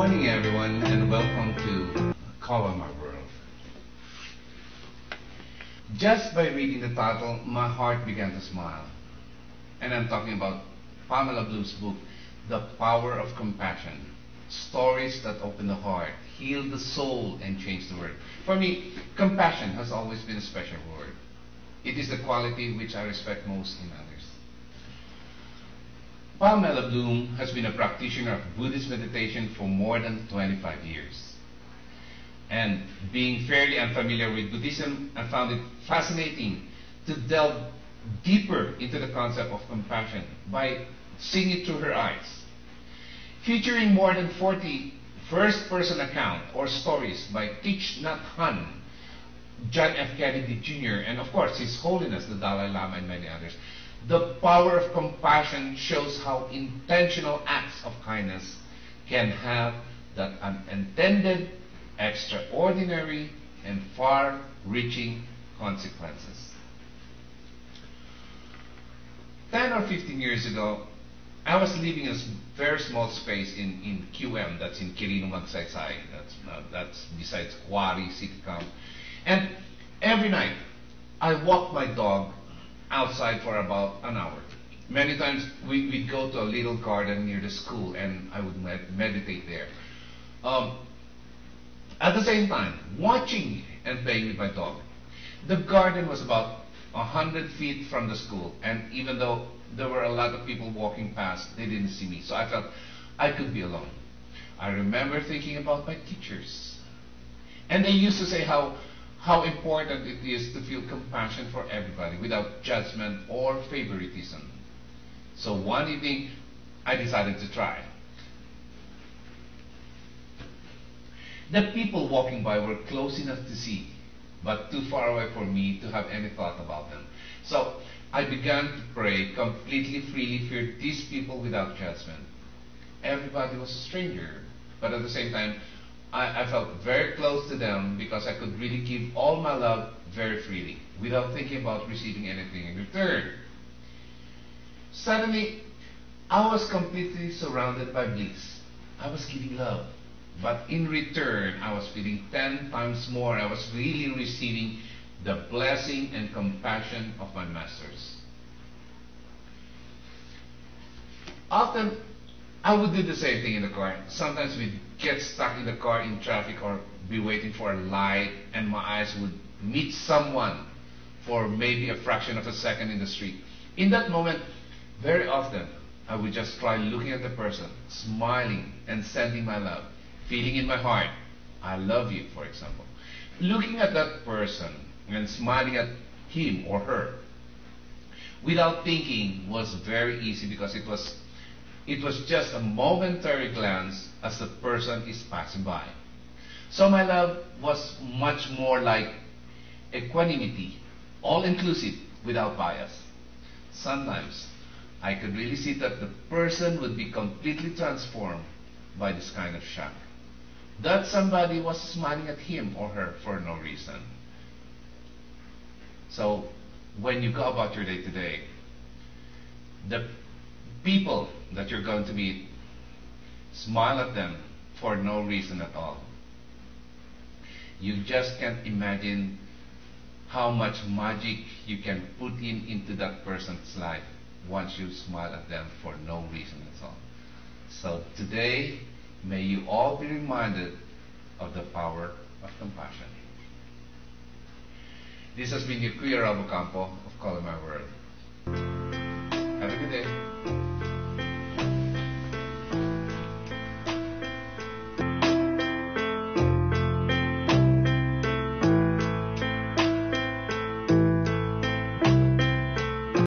morning, everyone, and welcome to Columar World. Just by reading the title, my heart began to smile. And I'm talking about Pamela Bloom's book, The Power of Compassion. Stories that open the heart, heal the soul, and change the world. For me, compassion has always been a special word. It is the quality which I respect most in others. Pamela Bloom has been a practitioner of Buddhist meditation for more than 25 years. And being fairly unfamiliar with Buddhism, I found it fascinating to delve deeper into the concept of compassion by seeing it through her eyes. Featuring more than 40 first-person account or stories by Thich Nhat Hanh, John F. Kennedy Jr., and of course His Holiness the Dalai Lama and many others, the power of compassion shows how intentional acts of kindness can have that unintended, extraordinary, and far-reaching consequences. 10 or 15 years ago, I was living in a very small space in QM, that's in Quirino, Magsaysay, that's besides Quarry, Sitkam. And every night, I walked my dog outside for about an hour. Many times we'd go to a little garden near the school and I would meditate there. At the same time, watching and playing with my dog. The garden was about 100 feet from the school, and even though there were a lot of people walking past, they didn't see me, so I felt I could be alone. I remember thinking about my teachers. And they used to say how important it is to feel compassion for everybody without judgment or favoritism. So one evening, I decided to try. The people walking by were close enough to see, but too far away for me to have any thought about them. So I began to pray completely freely for these people without judgment. Everybody was a stranger, but at the same time, I felt very close to them because I could really give all my love very freely without thinking about receiving anything in return. Suddenly, I was completely surrounded by bliss. I was giving love, but in return, I was feeling 10 times more. I was really receiving the blessing and compassion of my masters. Often, I would do the same thing in the car. Sometimes we'd get stuck in the car in traffic or be waiting for a light, and my eyes would meet someone for maybe a fraction of a second in the street. In that moment, very often, I would just try looking at the person, smiling and sending my love, feeling in my heart, I love you, for example. Looking at that person and smiling at him or her without thinking was very easy because it was just a momentary glance as the person is passing by. So my love was much more like equanimity, all-inclusive, without bias. Sometimes I could really see that the person would be completely transformed by this kind of shock. That somebody was smiling at him or her for no reason. So when you go about your day today, the people that you're going to meet, smile at them for no reason at all. You just can't imagine how much magic you can put into that person's life once you smile at them for no reason at all. So today, may you all be reminded of the power of compassion. This has been your Kuya Rob Ocampo of Columar